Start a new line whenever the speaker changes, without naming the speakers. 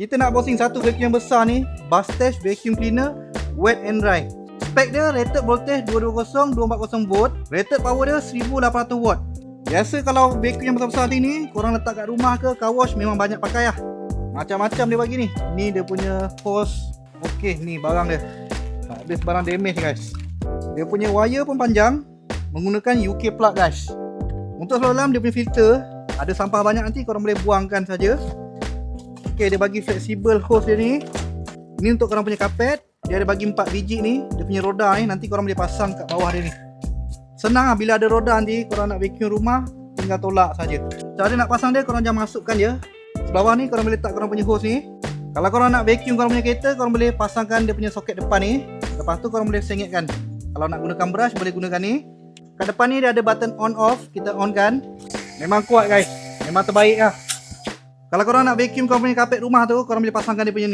Kita nak browsing satu vacuum yang besar ni, Bustech Vacuum Cleaner Wet and Dry. Spek dia rated voltage 220 240 volt, rated power dia 1800 watt. Biasa kalau vacuum yang besar-besar ni korang letak kat rumah ke car wash memang banyak pakai lah. Macam-macam dia bagi ni. Ni dia punya hose. Okey, ni barang dia. Tak ada barang damage guys. Dia punya wire pun panjang, menggunakan UK plug guys. Untuk sebelah dalam dia punya filter, ada sampah banyak nanti korang boleh buangkan saja. Okey, dia bagi flexible hose dia ni. Ni untuk korang punya kapet. Dia ada bagi 4 biji ni. Dia punya roda ni nanti korang boleh pasang kat bawah dia ni. Senang lah, bila ada roda nanti korang nak vacuum rumah, tinggal tolak saja. Cara nak pasang dia, korang jangan masukkan je. Sebelah bawah ni korang boleh letak korang punya hose ni. Kalau korang nak vacuum korang punya kereta, korang boleh pasangkan dia punya soket depan ni. Lepas tu korang boleh sengitkan. Kalau nak gunakan brush, boleh gunakan ni. Kat depan ni dia ada button on off. Kita on kan. Memang kuat guys. Memang terbaik lah. Kalau korang nak vacuum korang punya kapet rumah tu, korang boleh pasangkan dia punya ni.